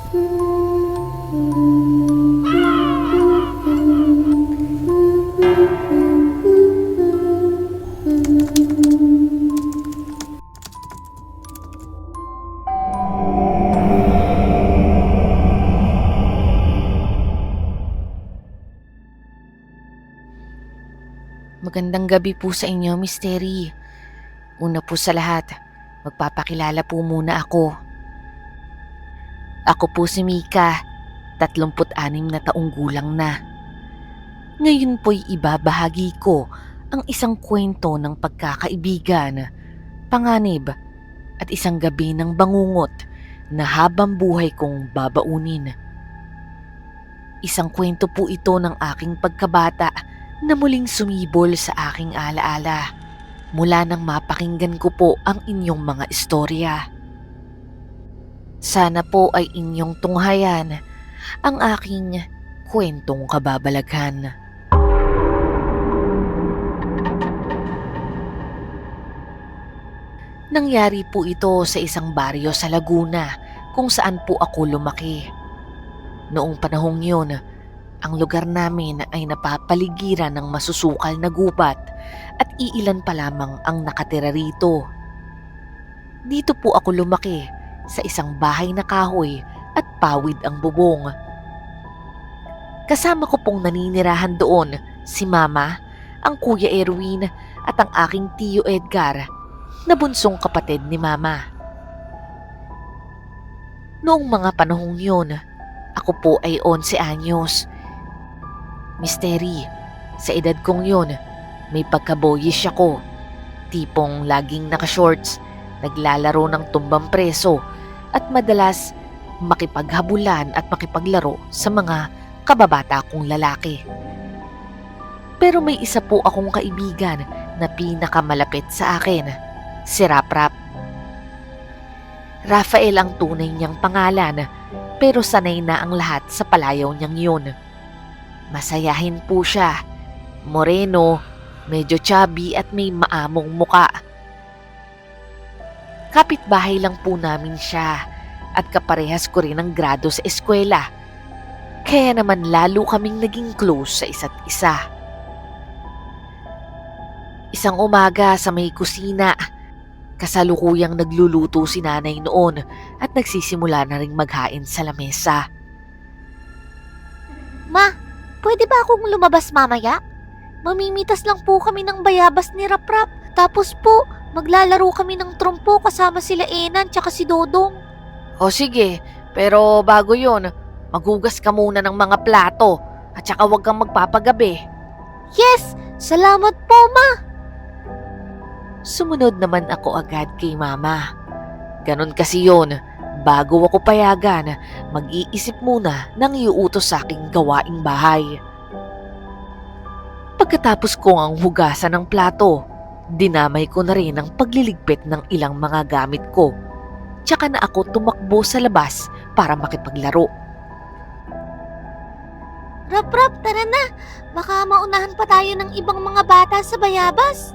Magandang gabi po sa inyo, Mystery. Una po sa lahat, magpapakilala po muna ako. Ako po si Mika, 36 na taong gulang na. Ngayon po'y ibabahagi ko ang isang kwento ng pagkakaibigan, panganib at isang gabi ng bangungot na habang buhay kong babaunin. Isang kwento po ito ng aking pagkabata na muling sumibol sa aking alaala mula nang mapakinggan ko po ang inyong mga istorya. Sana po ay inyong tunghayan ang aking kwentong kababalaghan. Nangyari po ito sa isang baryo sa Laguna kung saan po ako lumaki. Noong panahong yun, ang lugar namin ay napapaligiran ng masusukal na gubat at iilan pa lamang ang nakatira rito. Dito po ako lumaki sa isang bahay na kahoy at pawid ang bubong. Kasama ko pong naninirahan doon si Mama, ang Kuya Erwin at ang aking Tiyo Edgar na bunsong kapatid ni Mama. Noong mga panahong yun, ako po ay 11 anyos. Mystery, sa edad kong yun, may pagka-boyish ako. Tipong laging naka-shorts, naglalaro ng tumbang preso at madalas makipaghabulan at makipaglaro sa mga kababata kong lalaki. Pero may isa po akong kaibigan na pinakamalapit sa akin, si Raprap. Rafael ang tunay niyang pangalan, pero sanay na ang lahat sa palayaw niyang yun. Masayahin po siya, moreno, medyo chubby at may maamong muka. Kapitbahay lang po namin siya at kaparehas ko rin ang grado sa eskwela. Kaya naman lalo kaming naging close sa isa't isa. Isang umaga sa may kusina, kasalukuyang nagluluto si nanay noon at nagsisimula na ring maghain sa lamesa. Ma, pwede ba akong lumabas mamaya? Mamimitas lang po kami ng bayabas ni Raprap. Tapos po, maglalaro kami ng trompo kasama sila Enan tsaka si Dodong. O sige, pero bago yon, maghugas ka muna ng mga plato at saka huwag kang magpapagabi. Yes! Salamat po, Ma! Sumunod naman ako agad kay Mama. Ganon kasi yon, bago ako payagan, mag-iisip muna ng iuutos sa aking gawaing bahay. Pagkatapos kong ang hugasan ng plato, dinamay ko na rin ang pagliligpit ng ilang mga gamit ko. Tsaka na ako tumakbo sa labas para makipaglaro. Raprap, tara na! Baka maunahan pa tayo ng ibang mga bata sa bayabas.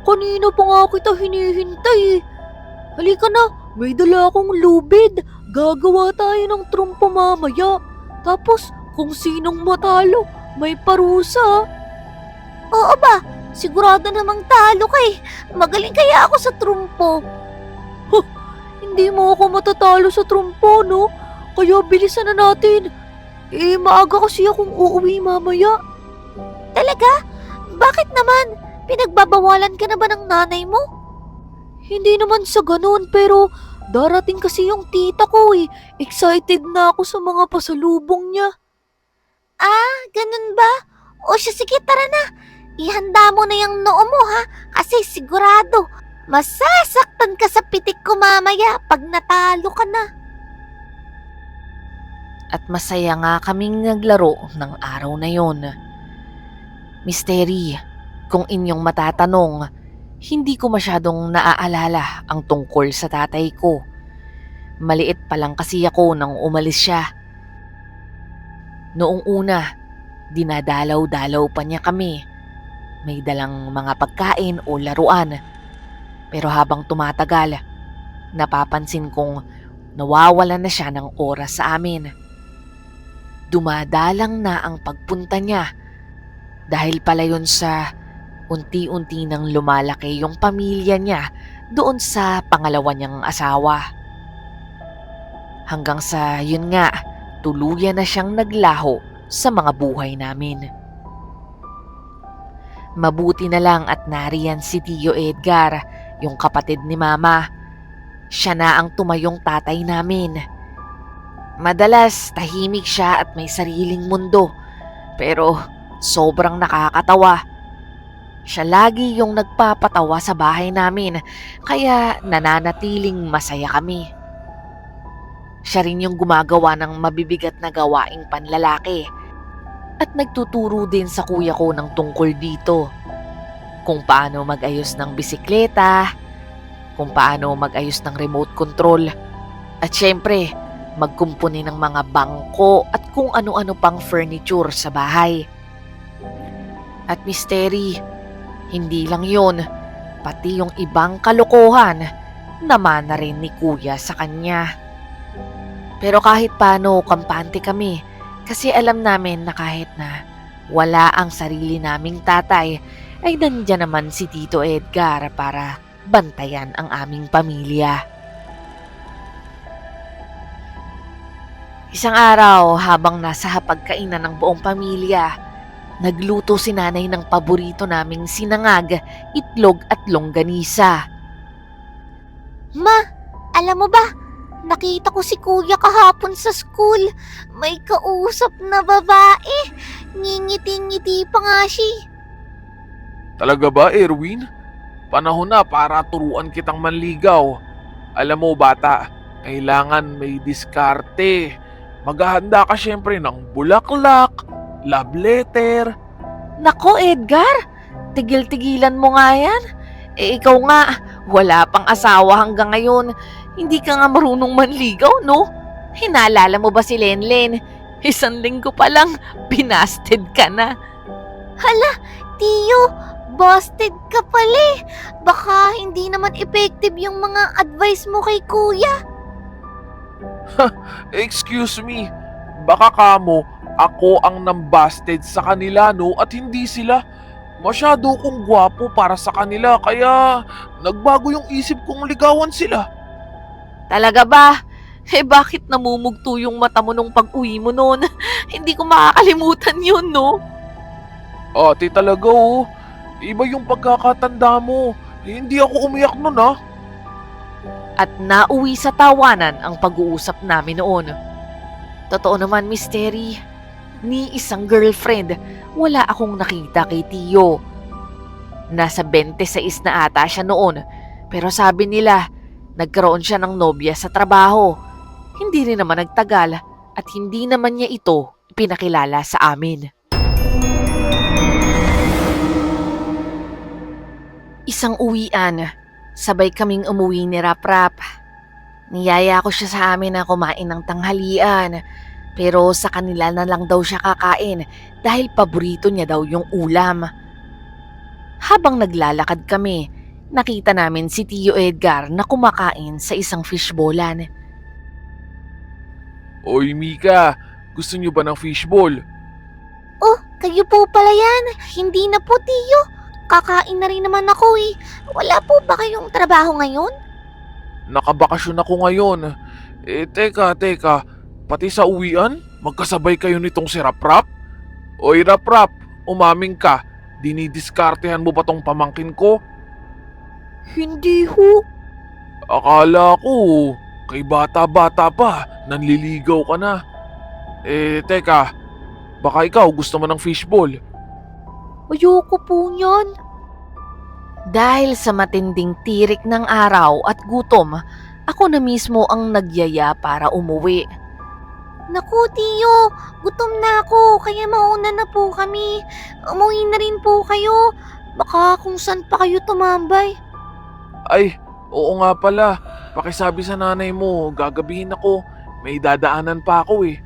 Kanina pa nga kita hinihintay. Halika na, may dala akong lubid. Gagawa tayo ng trumpo mamaya. Tapos, kung sinong matalo, may parusa. Oo ba? Sigurado namang talo kay. Magaling kaya ako sa trumpo. Hindi mo ako matatalo sa trumpo, no? Kaya bilisan na natin. Maaga kasi akong uuwi mamaya. Talaga? Bakit naman? Pinagbabawalan ka na ba ng nanay mo? Hindi naman sa ganun, pero darating kasi yung tita ko eh. Excited na ako sa mga pasalubong niya. Ah, ganun ba? O siya, sige, tara na. Ihanda mo na yung noo mo, ha? Kasi sigurado, masasaktan ka sa pitik ko mamaya pag natalo ka na. At masaya nga kaming naglaro ng araw na yon. Mystery, kung inyong matatanong, hindi ko masyadong naaalala ang tungkol sa tatay ko. Maliit pa lang kasi ako nang umalis siya. Noong una, dinadalaw-dalaw pa niya kami. May dalang mga pagkain o laruan. Pero habang tumatagal, napapansin kong nawawala na siya ng oras sa amin. Dumadalang na ang pagpunta niya dahil pala yun sa unti-unti nang lumalaki yung pamilya niya doon sa pangalawa niyang asawa. Hanggang sa yun nga, tuluyan na siyang naglaho sa mga buhay namin. Mabuti na lang at nariyan si Tio Edgar, yung kapatid ni Mama. Siya na ang tumayong tatay namin. Madalas tahimik siya at may sariling mundo, pero sobrang nakakatawa. Siya lagi yung nagpapatawa sa bahay namin, kaya nananatiling masaya kami. Siya rin yung gumagawa ng mabibigat na gawaing panlalaki at nagtuturo din sa kuya ko ng tungkol dito. Kung paano mag-ayos ng bisikleta, kung paano mag-ayos ng remote control, at syempre, magkumpuni ng mga bangko at kung ano-ano pang furniture sa bahay. At misteri, hindi lang yon, pati yung ibang kalokohan, naman na rin ni kuya sa kanya. Pero kahit paano, kampante kami. Kasi alam namin na kahit na wala ang sarili naming tatay, ay nandiyan naman si Tito Edgar para bantayan ang aming pamilya. Isang araw, habang nasa hapagkainan ng buong pamilya, nagluto si nanay ng paborito naming sinangag, itlog at longganisa. Ma, alam mo ba, nakita ko si kuya kahapon sa school. May kausap na babae. Ngingiti-ngiti pa nga siya. Talaga ba, Erwin? Panahon na para turuan kitang manligaw. Alam mo, bata, kailangan may diskarte. Maghahanda ka syempre ng bulaklak, love letter. Nako Edgar, tigil-tigilan mo nga yan. Ikaw nga, wala pang asawa hanggang ngayon. Hindi ka nga marunong manligaw, no? Hinalala mo ba si Lenlen? Isang linggo pa lang, binasted ka na. Tiyo, busted ka pala eh. Baka hindi naman effective yung mga advice mo kay kuya. Excuse me, baka kamo ako ang nambasted sa kanila, no? At hindi sila. Masyado kong gwapo para sa kanila, kaya nagbago yung isip kong ligawan sila. Talaga ba? Bakit namumugto yung mata mo nung pag-uwi mo noon? Hindi ko makakalimutan yun, no? Ate talaga oh, iba yung pagkakatanda mo. Hindi ako umiyak nun ah. At nauwi sa tawanan ang pag-uusap namin noon. Totoo naman, Misteri. Ni isang girlfriend, wala akong nakita kay Tio. Nasa 26 na ata siya noon, pero sabi nila, nagkaroon siya ng nobya sa trabaho. Hindi rin naman nagtagal at hindi naman niya ito pinakilala sa amin. Isang uwian, sabay kaming umuwi ni Rap-Rap. Niyaya ko siya sa amin na kumain ng tanghalian, pero sa kanila na lang daw siya kakain dahil paborito niya daw yung ulam. Habang naglalakad kami, nakita namin si Tio Edgar na kumakain sa isang fishbowlan. Oy Mika, gusto niyo ba ng fishball? Oh, kayo po pala yan. Hindi na po, Tiyo. Kakain na rin naman ako eh. Wala po ba kayong trabaho ngayon? Nakabakasyon ako ngayon. Teka, pati sa uwian, magkasabay kayo nitong si Rap-Rap? Oy Rap-Rap, umaming ka, dinidiskartehan mo ba tong pamangkin ko? Hindi ho. Akala ko, kay bata-bata pa, nanliligaw ka na. Teka, baka ikaw gusto mo ng fishball? Ayoko po niyan. Dahil sa matinding tirik ng araw at gutom, ako na mismo ang nagyaya para umuwi. Naku, Tiyo. Gutom na ako, kaya mauna na po kami. Umuwi na rin po kayo. Baka kung saan pa kayo tumambay. Ay, oo nga pala. Pakisabi sa nanay mo, gagabihin ako. May dadaanan pa ako eh.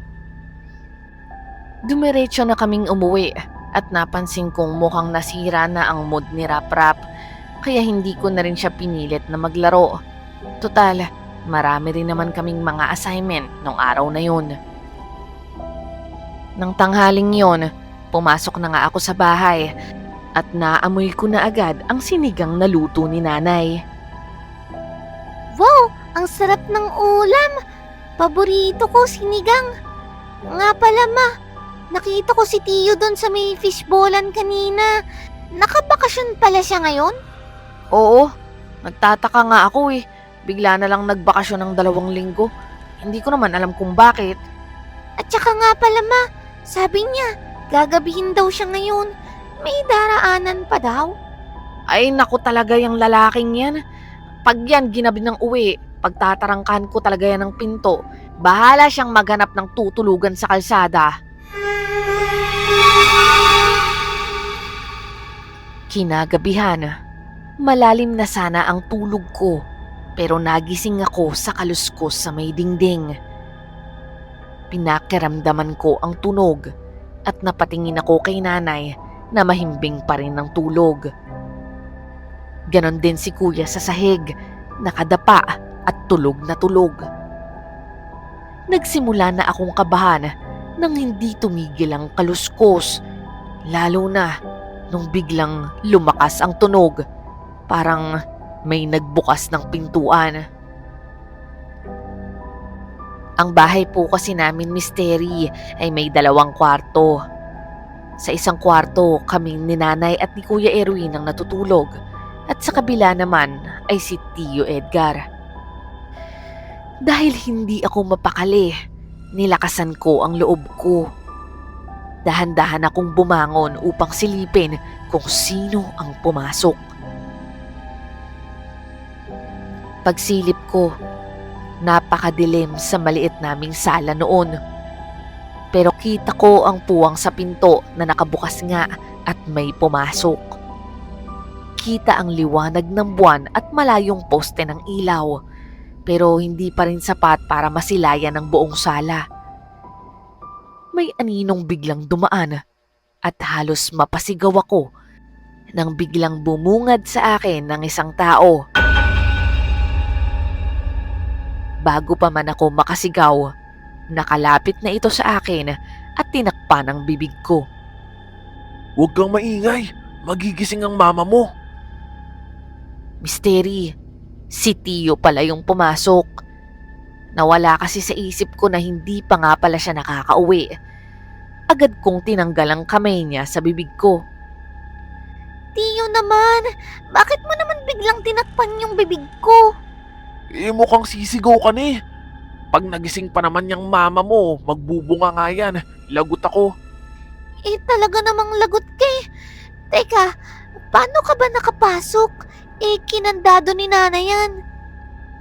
Dumiretso na kaming umuwi at napansin kong mukhang nasira na ang mood ni Rap-Rap, kaya hindi ko na rin siya pinilit na maglaro. Total, Marami rin naman kaming mga assignment nung araw na yun. Nang tanghaling yon, pumasok na nga ako sa bahay at naamoy ko na agad ang sinigang na luto ni nanay. Wow, ang sarap ng ulam. Paborito ko, sinigang. Nga pala ma, nakita ko si Tiyo doon sa may fishbowlan kanina. Nakabakasyon pala siya ngayon? Oo, nagtataka nga ako eh. Bigla na lang nagbakasyon ng 2 linggo. Hindi ko naman alam kung bakit. At saka nga pala ma, sabi niya, gagabihin daw siya ngayon. May daraanan pa daw. Ay naku talaga yung lalaking yan. Pag yan ginabi ng uwi, pagtatarangkan ko talaga yan ng pinto. Bahala siyang maghanap ng tutulugan sa kalsada. Kinagabihan, malalim na sana ang tulog ko, pero nagising ako sa kaluskos sa may dingding. Pinakiramdaman ko ang tunog at napatingin ako kay nanay na mahimbing pa rin ng tulog. Ganon din si kuya sa sahig, nakadapa at tulog na tulog. Nagsimula na akong kabahan nang hindi tumigil ang kaluskos, lalo na nung biglang lumakas ang tunog, parang may nagbukas ng pintuan. Ang bahay po kasi namin, Misteri, ay may 2 kwarto. Sa isang kwarto, kaming ni nanay at ni Kuya Erwin ang natutulog, at sa kabila naman ay si Tio Edgar. Dahil hindi ako mapakali, nilakasan ko ang loob ko. Dahan-dahan akong bumangon upang silipin kung sino ang pumasok. Pagsilip ko, napakadilim sa maliit naming sala noon. Pero kita ko ang puwang sa pinto na nakabukas nga at may pumasok. Kita ang liwanag ng buwan at malayong poste ng ilaw, pero hindi pa rin sapat para masilayan ang buong sala. May aninong biglang dumaan at halos mapasigaw ako nang biglang bumungad sa akin ng isang tao. Bago pa man ako makasigaw, nakalapit na ito sa akin at tinakpan ang bibig ko. Huwag kang maingay. Magigising ang mama mo. Misteri, si Tio pala yung pumasok. Nawala kasi sa isip ko na hindi pa nga pala siya nakakauwi. Agad kong tinanggal ang kamay niya sa bibig ko. Tiyo naman, bakit mo naman biglang tinakpan yung bibig ko? Mukhang sisigaw ka na eh. Pag nagising pa naman yung mama mo, magbubunga nga yan. Lagot ako. Talaga namang lagot ka eh. Teka, paano ka ba nakapasok? Kinandado ni nanay yan.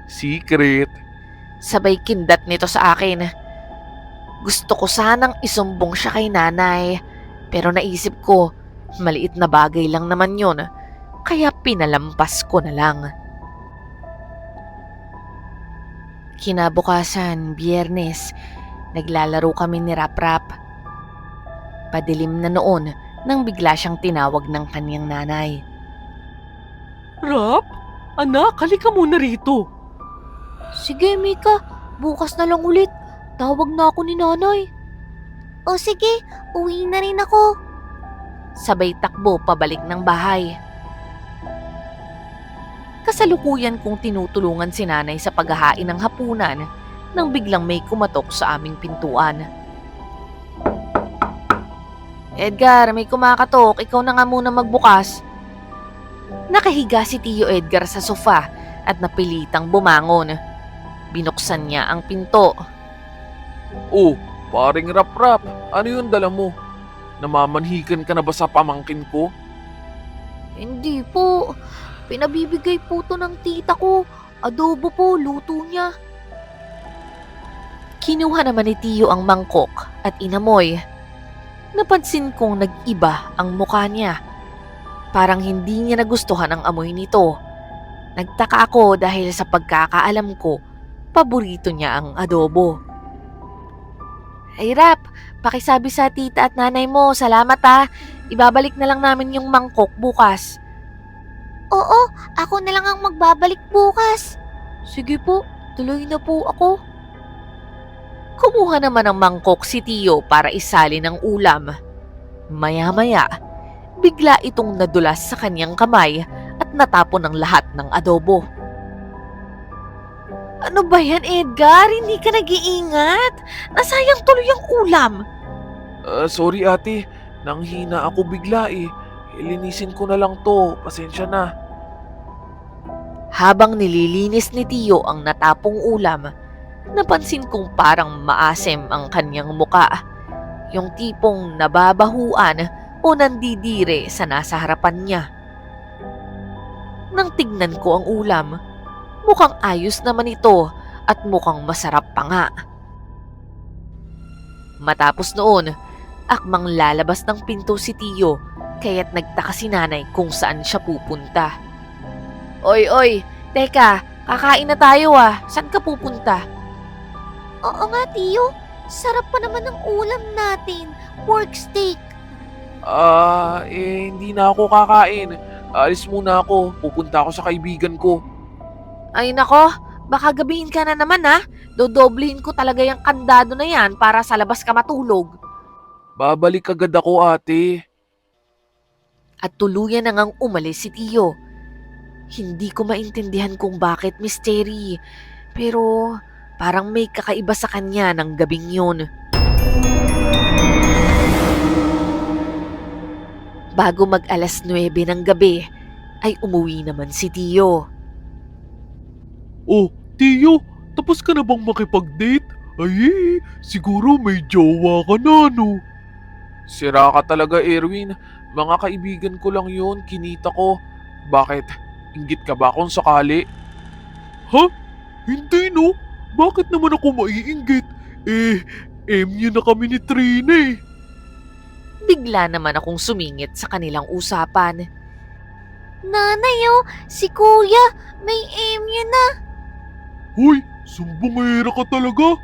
Secret. Sabay kindat nito sa akin. Gusto ko sanang isumbong siya kay nanay, pero naisip ko, maliit na bagay lang naman yun, kaya pinalampas ko na lang. Kinabukasan, Biyernes, naglalaro kami ni Rap-Rap. Padilim na noon nang bigla siyang tinawag ng kanyang nanay. Rap? Anak, halika muna rito. Sige, Mika. Bukas na lang ulit. Tawag na ako ni nanay. O sige, uwi na rin ako. Sabay takbo pabalik ng bahay. Kasalukuyan kong tinutulungan si nanay sa paghahain ng hapunan nang biglang may kumatok sa aming pintuan. Edgar, may kumakatok. Ikaw na nga muna magbukas. Nakahiga si Tio Edgar sa sofa at napilitang bumangon. Binuksan niya ang pinto. Oh, paring Rap-Rap. Ano yun dala mo? Namamanhikan ka na ba sa pamangkin ko? Hindi po. Pinabibigay po to ng tita ko. Adobo po, luto niya. Kinuha naman ni Tio ang mangkok at inamoy. Napansin kong nag-iba ang mukha niya. Parang hindi niya nagustuhan ang amoy nito. Nagtaka ako dahil sa pagkakaalam ko, paborito niya ang adobo. Ay Rap, pakisabi sa tita at nanay mo, salamat ha. Ibabalik na lang namin yung mangkok bukas. Oo, ako na lang ang magbabalik bukas. Sige po. tuloy na po ako. Kumuha naman ng mangkok si Tio para isali ng ulam. Maya-maya, bigla itong nadulas sa kanyang kamay at natapon ang lahat ng adobo. Ano ba yan, Edgar? Hindi ka nag-iingat. Nasayang tuloy ang ulam. Sorry ate, nanghina ako bigla eh. Linisin ko na lang to, pasensya na. Habang nililinis ni Tio ang natapong ulam, napansin kong parang maasim ang kanyang muka. Yung tipong nababahuan o nandidire sa nasa harapan niya. Nang tignan ko ang ulam, mukhang ayos naman ito at mukhang masarap pa nga. Matapos noon, akmang lalabas ng pinto si Tio kaya't nagtaka si nanay kung saan siya pupunta. Oy, teka, kakain na tayo ah. Saan ka pupunta? Oo nga, Tio. Sarap pa naman ang ulam natin. Pork steak. Hindi na ako kakain. Alis muna ako, pupunta ako sa kaibigan ko. Ay nako, baka gabihin ka na naman ah. Dodoblihin ko talaga yung kandado na yan para sa labas ka matulog. Babalik agad ako ate. At tuluyan na ngang umalis si Tio. Hindi ko maintindihan kung bakit mystery, pero parang may kakaiba sa kanya ng gabing yun. Bago mag 9:00 ng gabi, ay umuwi naman si Tio. Oh, Tio, tapos ka na bang makipag-date? Ay, siguro may jowa ka na, no? Sira ka talaga Erwin. Mga kaibigan ko lang yun, kinita ko. Bakit? Inggit ka ba kung sakali? Ha? Hindi, no? Bakit naman ako maiinggit? Niya na kami ni Trina eh. Bigla naman akong sumingit sa kanilang usapan. Nanay, si Kuya, may emya na. Hoy, sumbongera ka talaga.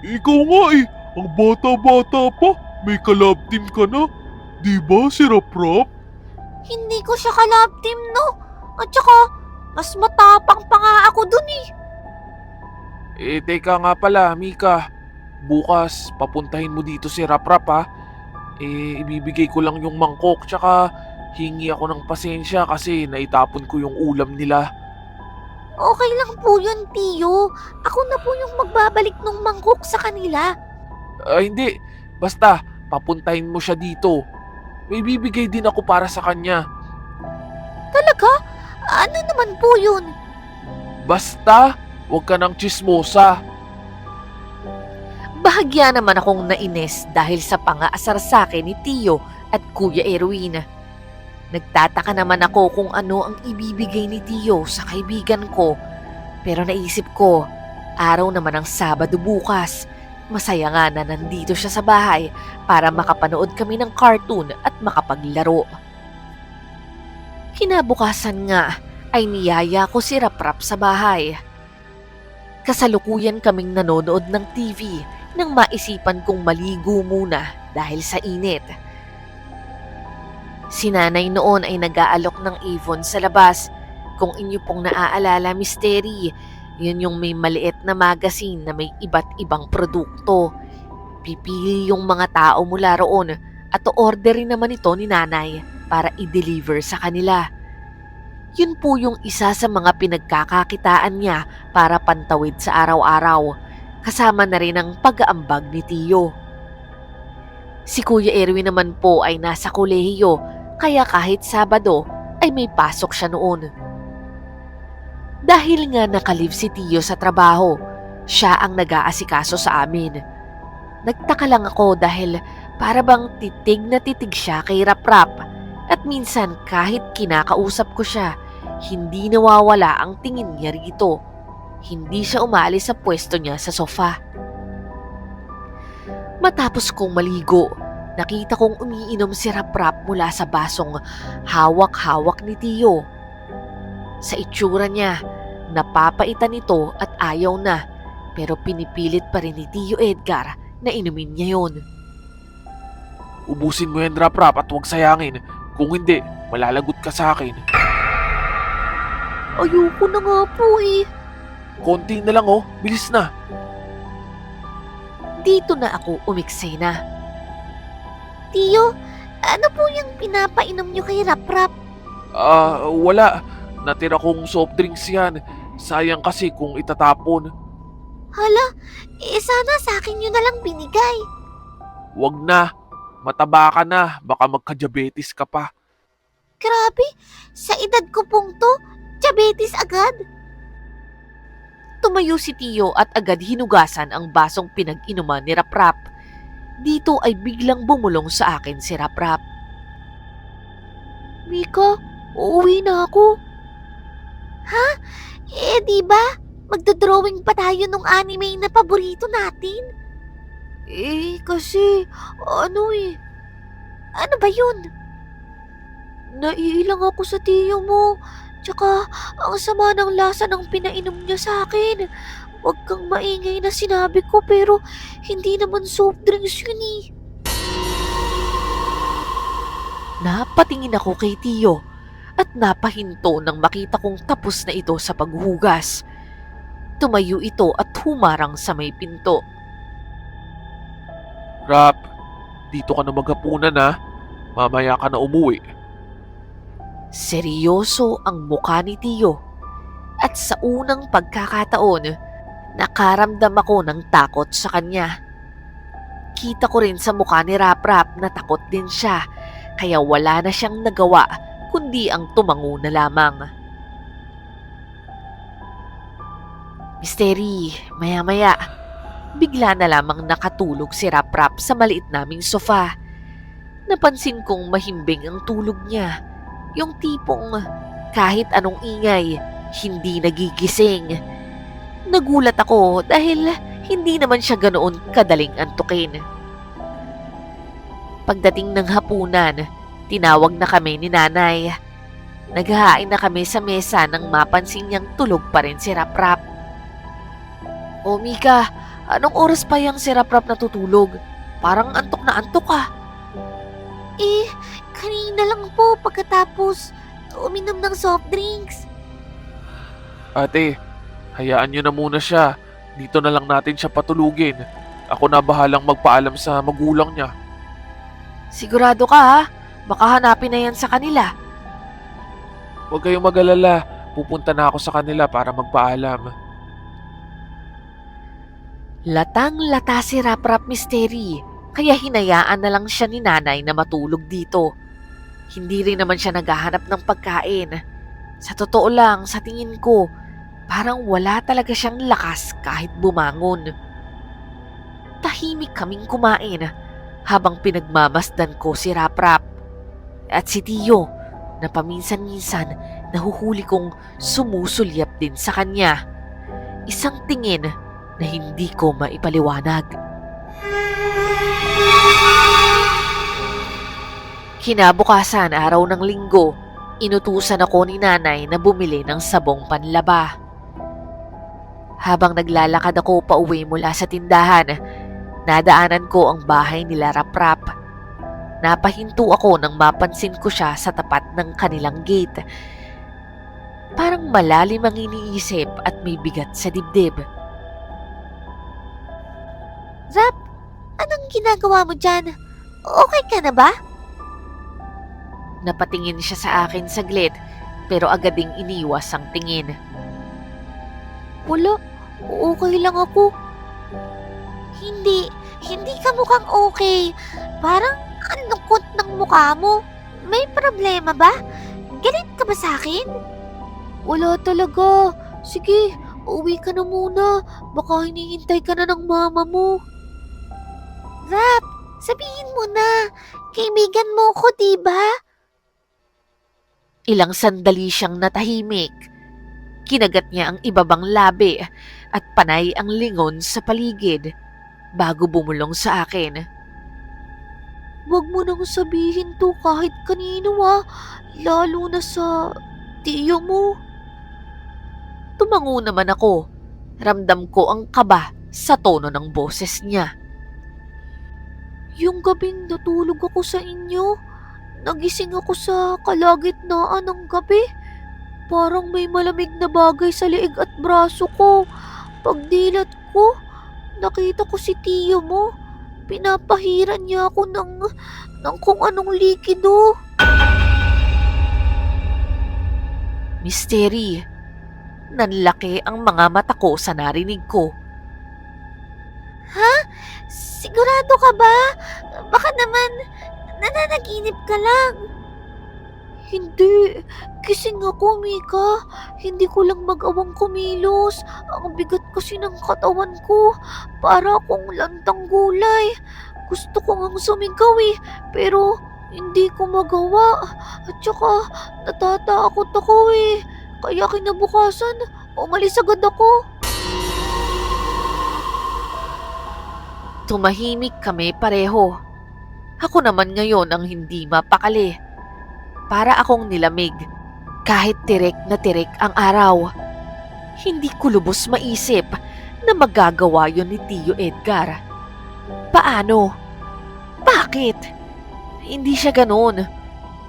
Ikaw nga eh, ang bata-bata pa, may kalab team ka na. Di ba, si Raprap? Hindi ko siya kalab team, no? At saka, mas matapang pa nga ako dun eh. Teka nga pala, Mika. Bukas, papuntahin mo dito si Raprap ha. Ibibigay ko lang yung mangkok, tsaka hingi ako ng pasensya kasi naitapon ko yung ulam nila. Okay lang po yun, Tio. Ako na po yung magbabalik ng mangkok sa kanila. Hindi. Basta, papuntahin mo siya dito. May bibigay din ako para sa kanya. Talaga? Ano naman po yun? Basta, huwag ka ng tsismosa. Bahagya naman akong nainis dahil sa pangaasar sa akin ni Tio at Kuya Erwin. Nagtataka naman ako kung ano ang ibibigay ni Tio sa kaibigan ko. Pero naisip ko, araw naman ang Sabado bukas. Masaya nga na nandito siya sa bahay para makapanood kami ng cartoon at makapaglaro. Kinabukasan nga ay niyaya ko si Raprap sa bahay. Kasalukuyan kaming nanonood ng TV nang maisipan kong maligo muna dahil sa init. Si nanay noon ay nag-aalok ng Avon sa labas. Kung inyo pong naaalala, mystery, yun yung may maliit na magazine na may iba't ibang produkto. Pipili yung mga tao mula roon at orderin naman ito ni nanay para i-deliver sa kanila. Yun po yung isa sa mga pinagkakakitaan niya para pantawid sa araw-araw, kasama na rin ang pag-aambag ni Tio. Si Kuya Erwin naman po ay nasa kolehiyo, kaya kahit Sabado ay may pasok siya noon. Dahil nga nakalib si Tio sa trabaho, siya ang nag-aasikaso sa amin. Nagtaka lang ako dahil para bang titig na titig siya kay Raprap. At minsan kahit kinakausap ko siya, hindi nawawala ang tingin niya rito. Hindi siya umalis sa pwesto niya sa sofa. Matapos kong maligo, nakita kong umiinom si Raprap mula sa basong hawak-hawak ni Tio. Sa itsura niya, napapaitan ito at ayaw na, pero pinipilit pa rin ni Tio Edgar na inumin niya yon. Ubusin mo yan, Raprap, at huwag sayangin. Kung hindi, malalagot ka sa akin. Ayoko na nga po eh. konti na lang oh, bilis na. Dito na ako umiksena. Tiyo, ano po yung pinapainom nyo kay Raprap? Wala. Natira kong soft drinks yan. Sayang kasi kung itatapon. Hala, sana sa akin nyo na lang binigay. Wag na. Mataba ka na. Baka magka-diabetes ka pa. Grabe, sa edad ko pong to, diabetes agad. Tumayo si Tio at agad hinugasan ang basong pinag-inuman ni Raprap. Dito ay biglang bumulong sa akin si Raprap. Mika, uuwi na ako. Di ba? Magdodrawing pa tayo nung anime na paborito natin. Kasi, ano Ano ba yun? naiilang ako sa tiyo mo. Tsaka, ang sama ng lasa ng pinainom niya sa akin. Huwag kang maingay na sinabi ko pero hindi naman soft drinks yun eh. Napatingin ako kay Tio at napahinto nang makita kong tapos na ito sa paghugas. Tumayo ito at humarang sa may pinto. Rap, dito ka na maghapunan ha. Mamaya ka na umuwi. Seryoso ang mukha ni Tio at sa unang pagkakataon, nakaramdam ako ng takot sa kanya. Kita ko rin sa mukha ni Raprap na takot din siya kaya wala na siyang nagawa kundi ang tumango na lamang. Misteri, maya-maya, bigla na lamang nakatulog si Raprap sa maliit naming sofa. Napansin kong mahimbing ang tulog niya. Yung tipong kahit anong ingay, hindi nagigising. Nagulat ako dahil hindi naman siya ganoon kadaling antukin. Pagdating ng hapunan, tinawag na kami ni nanay. Naghahain na kami sa mesa nang mapansin niyang tulog pa rin si Raprap. O Mika, anong oras pa yung si Raprap natutulog? Parang antok na antok ka. Kanina lang po pagkatapos uminom ng soft drinks. Ate, hayaan nyo na muna siya. Dito na lang natin siya patulugin. Ako na bahalang magpaalam sa magulang niya. Sigurado ka ha? Baka hanapin na yan sa kanila. Huwag kayong mag-alala. Pupunta na ako sa kanila para magpaalam. Latang-lata si Raprap Misteri, kaya hinayaan na lang siya ni nanay na matulog dito. Hindi rin naman siya naghahanap ng pagkain. Sa totoo lang, sa tingin ko, parang wala talaga siyang lakas kahit bumangon. Tahimik kaming kumain habang pinagmamasdan ko si Raprap. At si Tio na paminsan-minsan nahuhuli kong sumusulyap din sa kanya. Isang tingin na hindi ko maipaliwanag. Kinabukasan araw ng linggo, inutusan ako ni nanay na bumili ng sabong panlaba. Habang naglalakad ako pauwi mula sa tindahan, nadaanan ko ang bahay nila Raprap. Napahinto ako nang mapansin ko siya sa tapat ng kanilang gate. Parang malalim ang iniisip at may bigat sa dibdib. Rap, anong ginagawa mo dyan? Okay ka na ba? Napatingin siya sa akin saglit pero agad ding iniwas ang tingin. Wala, okay lang ako. Hindi ka mukhang okay. Parang ang lungkot ng mukha mo. May problema ba? Galit ka ba sa akin? Wala talaga. Sige, uwi ka na muna. Baka hinihintay ka na ng mama mo. Rap, sabihin mo na. Kaibigan mo ko, diba? Ilang sandali siyang natahimik. Kinagat niya ang ibabang labi at panay ang lingon sa paligid bago bumulong sa akin. Huwag mo nang sabihin to kahit kanino lalo na sa tiyo mo. Tumango naman ako. Ramdam ko ang kaba sa tono ng boses niya. Yung gabing natulog ako sa inyo, nagising ako sa kalagitnaan ng gabi. parang may malamig na bagay sa leeg at braso ko. Pagdilat ko, nakita ko si tiyo mo. Pinapahiran niya ako ng kung anong likido. Mystery, nanlaki ang mga mata ko sa narinig ko. Sigurado ka ba? Baka naman nananaginip ka lang. Hindi. Gising ako, Mika. Hindi ko lang mag-awang kumilos. Ang bigat kasi ng katawan ko. Para akong lantang gulay. Gusto ko ngang sumigaw pero hindi ko magawa. At saka, natatakot ako Kaya kinabukasan, umalis agad ako. Tumahimik kami pareho. Ako naman ngayon ang hindi mapakali. Para akong nilamig. Kahit tirik na tirik ang araw. Hindi ko lubos maisip na magagawa yon ni Tio Edgar. Paano? Bakit? Hindi siya ganoon.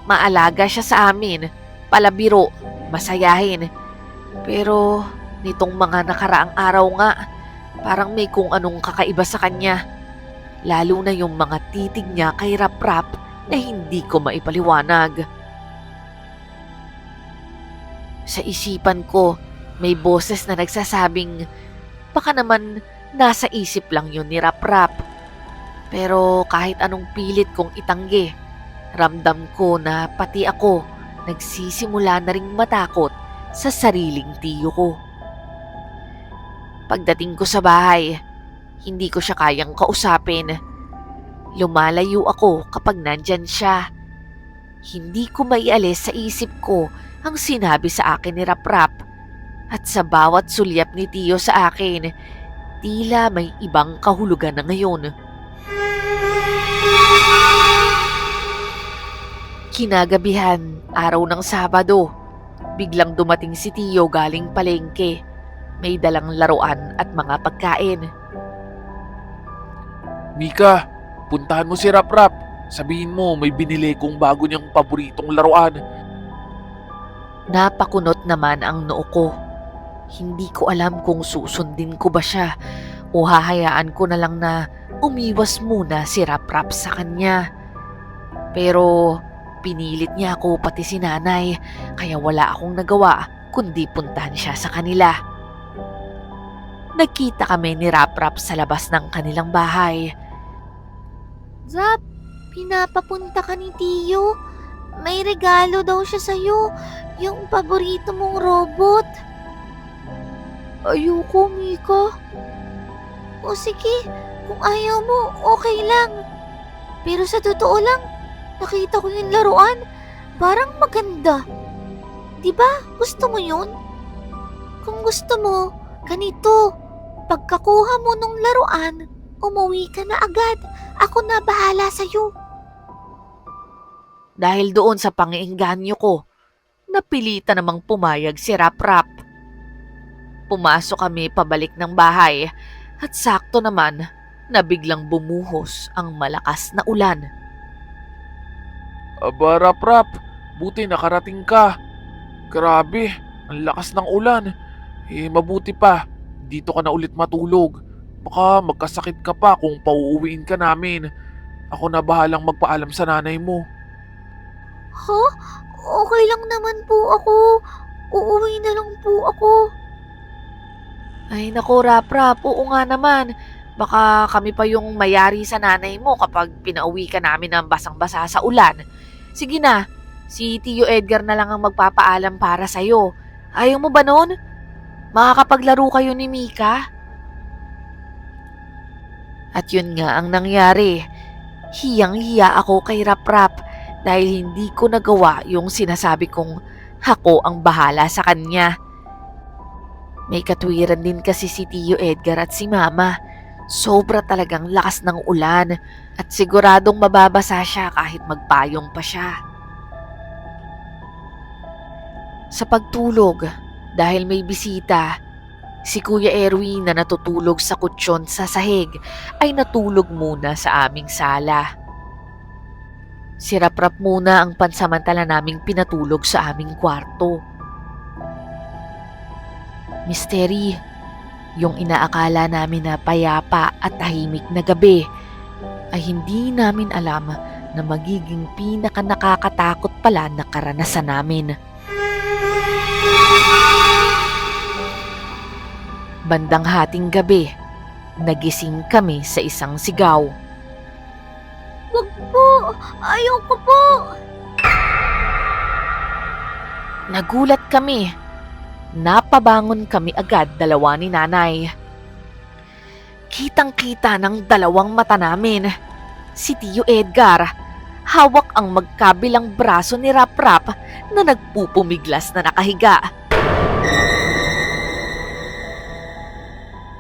Maalaga siya sa amin. Palabiro, masayahin. Pero nitong mga nakaraang araw nga, parang may kung anong kakaiba sa kanya. Lalo na yung mga titig niya kay Rap-Rap na hindi ko maipaliwanag. Sa isipan ko, may boses na nagsasabing baka naman nasa isip lang yun ni Rap-Rap. Pero kahit anong pilit kong itanggi, ramdam ko na pati ako nagsisimula na ring matakot sa sariling tiyo ko. Pagdating ko sa bahay, hindi ko siya kayang kausapin. Lumalayo ako kapag nandyan siya. Hindi ko maialis sa isip ko ang sinabi sa akin ni Rap-Rap. At sa bawat sulyap ni Tiyo sa akin, tila may ibang kahulugan na ngayon. Kinagabihan, araw ng Sabado, biglang dumating si Tiyo galing palengke. May dalang laruan at mga pagkain. Mika, puntahan mo si Rap-Rap. Sabihin mo may binili kong bago niyang paboritong laruan. Napakunot naman ang noo ko. Hindi ko alam kung susundin ko ba siya o hahayaan ko na lang na umiwas muna si Rap-Rap sa kanya. Pero pinilit niya ako pati si nanay kaya wala akong nagawa kundi puntahan siya sa kanila. Nagkita kami ni Rap-Rap sa labas ng kanilang bahay. Zap, pinapapunta ka ni Tiyo. May regalo daw siya sa'yo. Yung paborito mong robot. Ayoko, Mika. O sige, kung ayaw mo, okay lang. Pero sa totoo lang, nakita ko yung laruan. Parang maganda. Diba? Gusto mo yun? Kung gusto mo, ganito. Pagkakuha mo nung laruan, umuwi ka na agad. Ako na bahala sa'yo. Dahil doon sa pangiengganyo ko, napilitan namang pumayag si Rap-Rap. Pumasok kami pabalik ng bahay at sakto naman na biglang bumuhos ang malakas na ulan. Aba, Rap-Rap, buti nakarating ka. Grabe, ang lakas ng ulan. Mabuti pa, dito ka na ulit matulog. Baka magkasakit ka pa kung pauuwiin ka namin. Ako na bahalang magpaalam sa nanay mo. Ha? Okay lang naman po ako. Uuwi na lang po ako. Ay nako Rap-Rap, oo nga naman. Baka kami pa yung mayari sa nanay mo kapag pinauwi ka namin ng basang-basa sa ulan. Sige na, si Tio Edgar na lang ang magpapaalam para sa'yo. Ayaw mo ba nun? Makakapaglaro kayo ni Mika? At yun nga ang nangyari. Hiyang-hiya ako kay Rap-Rap dahil hindi ko nagawa yung sinasabi kong ako ang bahala sa kanya. May katwiran din kasi si Tio Edgar at si Mama. Sobra talagang lakas ng ulan at siguradong mababasa siya kahit magpayong pa siya. Sa pagtulog, dahil may bisita, si Kuya Erwin na natutulog sa kutsyon sa sahig ay natulog muna sa aming sala. Si Rap-Rap muna ang pansamantala naming pinatulog sa aming kwarto. Mystery, yung inaakala namin na payapa at tahimik na gabi ay hindi namin alam na magiging pinaka-nakakatakot pala na karanasan namin. Bandang hating gabi, nagising kami sa isang sigaw. Wag po! Ayoko po! Nagulat kami. Napabangon kami agad dalawa ni nanay. Kitang-kita ng dalawang mata namin. Si Tio Edgar, hawak ang magkabilang braso ni Rap-Rap na nagpupumiglas na nakahiga.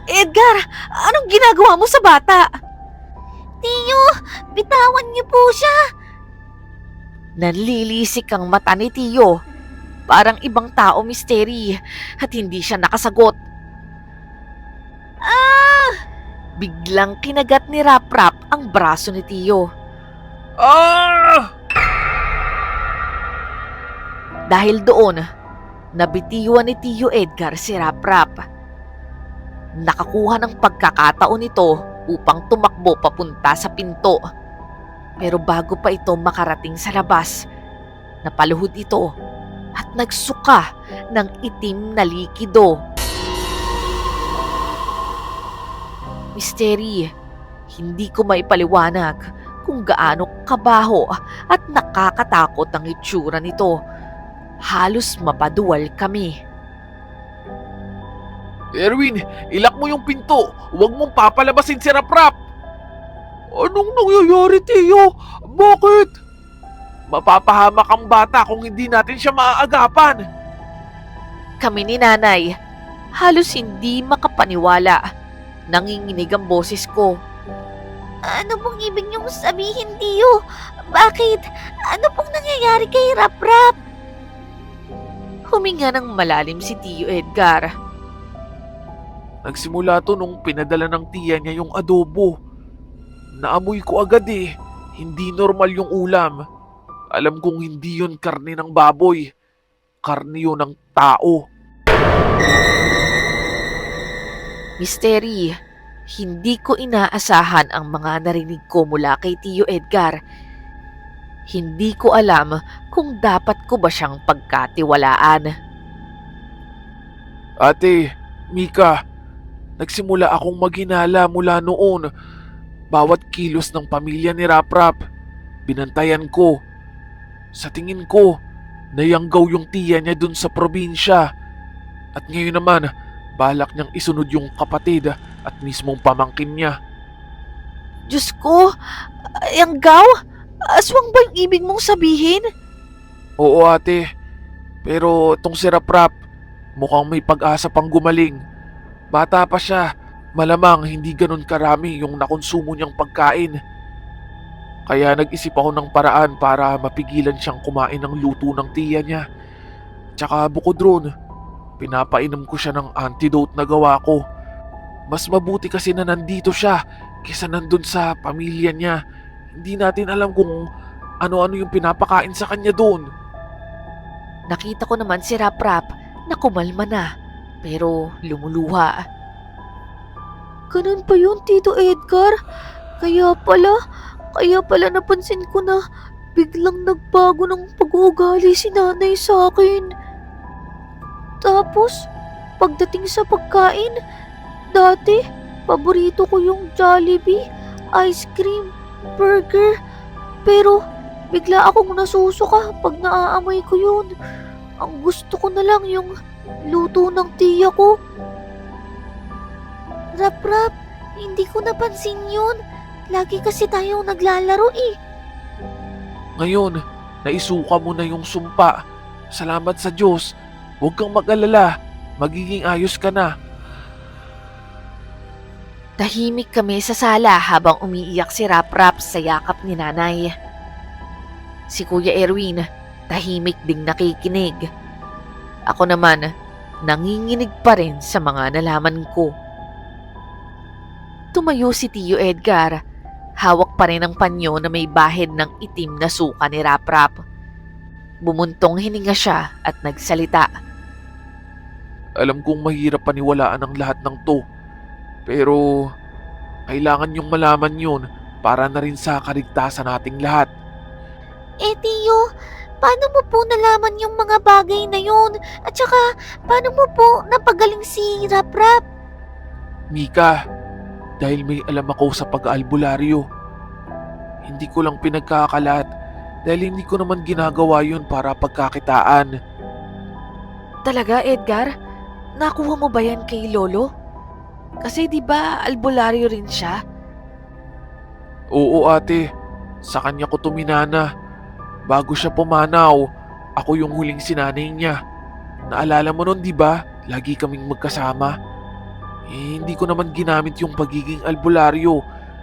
Edgar, anong ginagawa mo sa bata? Tiyo, bitawan niyo po siya! Nanlilisik ang mata ni Tio. Parang ibang tao, Mystery, at hindi siya nakasagot. Biglang kinagat ni Rap-Rap ang braso ni Tio. Ah! Dahil doon, nabitiwan ni Tio Edgar si Rap-Rap. Nakakuha ng pagkakataon nito upang tumakbo papunta sa pinto. Pero bago pa ito makarating sa labas, napaluhod ito at nagsuka ng itim na likido. Mystery, hindi ko maipaliwanag kung gaano kabaho at nakakatakot ang itsura nito. Halos mapaduwal kami. Erwin, ilak mo yung pinto. Huwag mong papalabasin si Rap-Rap. Anong nangyayari, Tio? Bakit? Mapapahamak ang bata kung hindi natin siya maaagapan. Kami ni nanay, halos hindi makapaniwala. Nanginginig ang boses ko. Ano pong ibig niyong sabihin, Tiyo? Bakit? Ano pong nangyayari kay Rap-Rap? Huminga ng malalim si Tio Edgar. Nagsimula to nung pinadala ng tiya niya yung adobo. Naamoy ko agad eh. Hindi normal yung ulam. Alam kong hindi yun karne ng baboy. Karne yun ng tao. Mystery, hindi ko inaasahan ang mga narinig ko mula kay Tio Edgar. Hindi ko alam kung dapat ko ba siyang pagkatiwalaan. Ate, Mika, nagsimula akong maghinala mula noon. Bawat kilos ng pamilya ni Rap-Rap, binantayan ko. Sa tingin ko, nayanggaw yung tiya niya dun sa probinsya. At ngayon naman, balak niyang isunod yung kapatid at mismong pamangkin niya. Diyos ko, yanggaw? Aswang ba yung ibig mong sabihin? Oo ate, pero itong si Rap-Rap, mukhang may pag-asa pang gumaling. Bata pa siya, malamang hindi ganun karami yung nakonsumo niyang pagkain. Kaya nag-isip ako ng paraan para mapigilan siyang kumain ng luto ng tiya niya. Tsaka bukod ron, pinapainom ko siya ng antidote na gawa ko. Mas mabuti kasi na nandito siya kaysa nandun sa pamilya niya. Hindi natin alam kung ano-ano yung pinapakain sa kanya doon. Nakita ko naman si Rap-Rap na kumalma na, pero lumuluha. Ganun pa yun, Tito Edgar? Kaya pala napansin ko na biglang nagbago ng pag-uugali si nanay sa akin. Tapos, pagdating sa pagkain, dati, paborito ko yung Jollibee, ice cream, burger. Pero, bigla akong nasusuka pag naaamoy ko yun. Ang gusto ko na lang yung luto ng tiya ko. Rap-Rap, hindi ko napansin yun. Lagi kasi tayong naglalaro eh. Ngayon, naisuka mo na yung sumpa. Salamat sa Diyos. Huwag kang mag-alala. Magiging ayos ka na. Tahimik kami sa sala habang umiiyak si Rap-Rap sa yakap ni nanay. Si Kuya Erwin, tahimik ding nakikinig. Ako naman, nanginginig pa rin sa mga nalaman ko. Tumayo si Tio Edgar. Hawak pa rin ang panyo na may bahid ng itim na suka ni Rap-Rap. Bumuntong hininga siya at nagsalita. Alam kong mahirap paniwalaan ang lahat ng to. Pero kailangan yung malaman yun para na rin sa kaligtasan nating lahat. Eh, Tiyo, paano mo po nalaman yung mga bagay na yun? At saka, paano mo po napagaling si Rap-Rap? Mika, dahil may alam ako sa pag-aalbularyo. Hindi ko lang pinagkakalat dahil hindi ko naman ginagawa yun para pagkakitaan. Talaga, Edgar? Nakuha mo ba yan kay Lolo? Kasi di ba albularyo rin siya? Oo ate, sa kanya ko tuminana. Bago siya pumanaw, ako yung huling sinanay niya. Naalala mo nun di ba? Lagi kaming magkasama. Hindi ko naman ginamit yung pagiging albularyo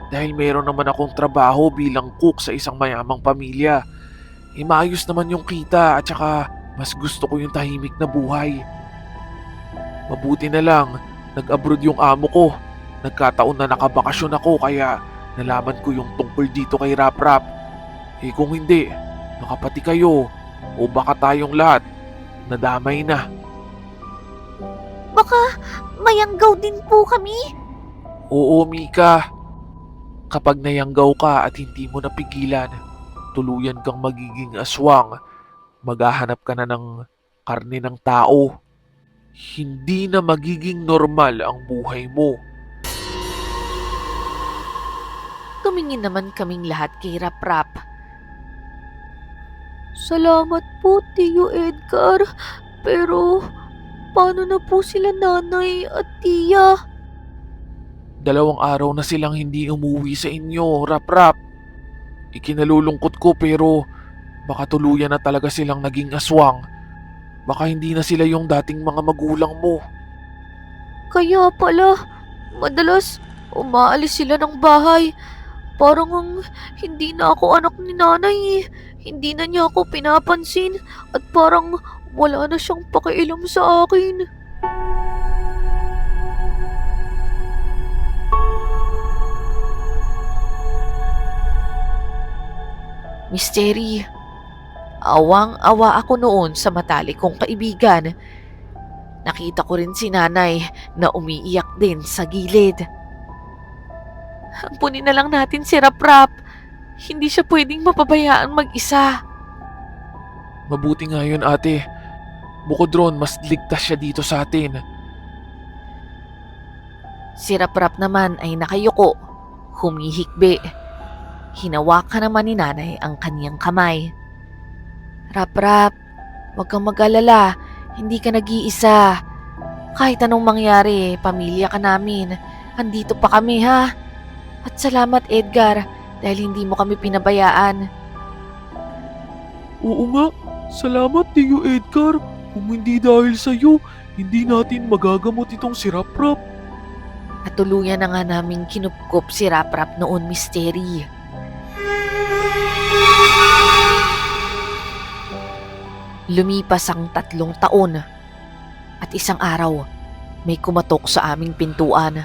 dahil meron naman akong trabaho bilang cook sa isang mayamang pamilya. Maayos naman yung kita at saka mas gusto ko yung tahimik na buhay. Mabuti na lang, nag-abroad yung amo ko. Nagkataon na nakabakasyon ako kaya nalaman ko yung tungkol dito kay Rap-Rap. Kung hindi, baka pati kayo o baka tayong lahat nadamay na. Baka mayanggaw din po kami. Oo, Mika. Kapag nayanggaw ka at hindi mo napigilan, tuluyan kang magiging aswang. Maghahanap ka na ng karne ng tao. Hindi na magiging normal ang buhay mo. Tumingin naman kaming lahat kay Rap-Rap. Salamat po, Tiyo Edgar. Pero, paano na po sila nanay at tiya? 2 araw na silang hindi umuwi sa inyo, Rap-Rap. Ikinalulungkot ko pero baka tuluyan na talaga silang naging aswang. Baka hindi na sila yung dating mga magulang mo. Kaya pala, madalas umaalis sila ng bahay. Parang hindi na ako anak ni nanay eh. Hindi na niya ako pinapansin at parang wala na siyang pakialam sa akin. Mystery. Awang-awa ako noon sa matalik kong kaibigan. Nakita ko rin si nanay na umiiyak din sa gilid. Ampunin na lang natin si Rap-Rap. Hindi siya pwedeng mapabayaan mag-isa. Mabuti nga yun, ate. Bukod ron, mas ligtas siya dito sa atin. Si Rap-Rap naman ay nakayuko, humihikbi. Hinawakan naman ni nanay ang kaniyang kamay. Rap-Rap, huwag kang mag-alala. Hindi ka nag-iisa. Kahit anong mangyari, pamilya ka namin. Andito pa kami, ha? At salamat, Edgar, dahil hindi mo kami pinabayaan. Oo nga, salamat Tiyo Edgar. Kung hindi dahil sa'yo, hindi natin magagamot itong si Rap-Rap. At tuluyan na nga naming kinupkup si Rap-Rap noon, Mystery. Lumipas ang 3 taon at isang araw may kumatok sa aming pintuan.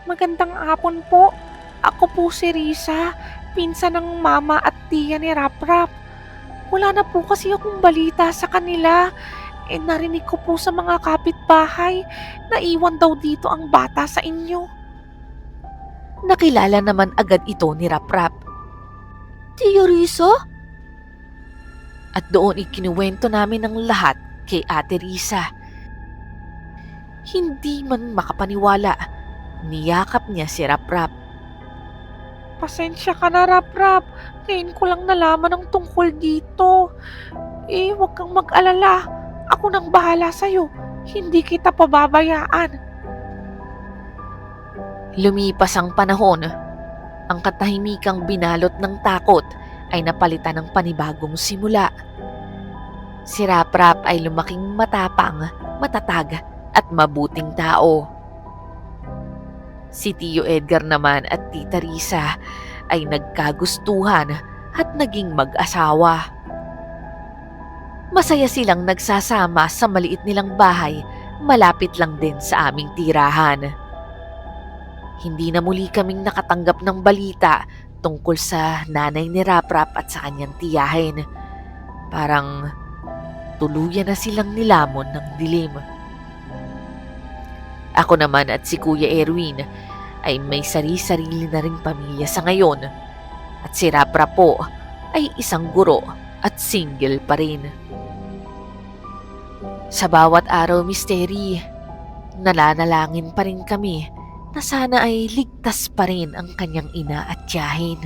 Magandang hapon po. Ako po si Risa, pinsan ng mama at tiya ni Rap-Rap. Wala na po kasi akong balita sa kanila. Narinig ko po sa mga kapitbahay na iwan daw dito ang bata sa inyo. Nakilala naman agad ito ni Rap-Rap. Tiya Risa? At doon ikinuwento namin ang lahat kay Ate Risa. Hindi man makapaniwala, niyakap niya si Rap-Rap. Pasensya ka na, Rap-Rap. Ngayon ko lang nalaman ang tungkol dito. Huwag kang mag-alala. Ako nang bahala sa'yo. Hindi kita pababayaan. Lumipas ang panahon. Ang katahimikang binalot ng takot ay napalitan ng panibagong simula. Si Rap-Rap ay lumaking matapang, matatag at mabuting tao. Si Tio Edgar naman at Tita Risa ay nagkagustuhan at naging mag-asawa. Masaya silang nagsasama sa maliit nilang bahay, malapit lang din sa aming tirahan. Hindi na muli kaming nakatanggap ng balita tungkol sa nanay ni Rap-Rap at sa kanyang tiyahin. Parang tuluyan na silang nilamon ng dilim. Ako naman at si Kuya Erwin ay may sarili-sarili na ring pamilya sa ngayon at si Rapra po ay isang guro at single pa rin. Sa bawat araw, Misteri, nalanalangin pa rin kami na sana ay ligtas pa rin ang kanyang ina at tiyahin,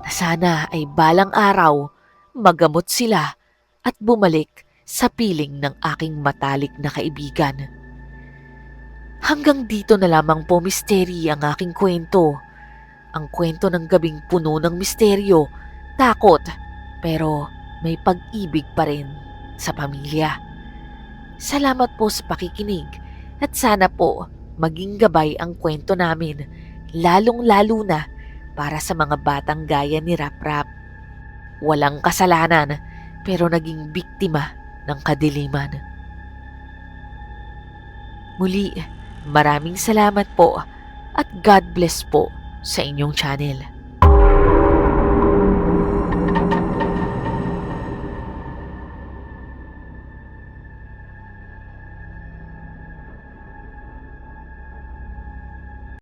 na sana ay balang araw magamot sila at bumalik sa piling ng aking matalik na kaibigan. Hanggang dito na lamang po, Misteri, ang aking kwento. Ang kwento ng gabing puno ng misteryo, takot, pero may pag-ibig pa rin sa pamilya. Salamat po sa pakikinig at sana po maging gabay ang kwento namin, lalong-lalo na para sa mga batang gaya ni Raprap. Walang kasalanan pero naging biktima ng kadiliman. Muli, maraming salamat po at God bless po sa inyong channel.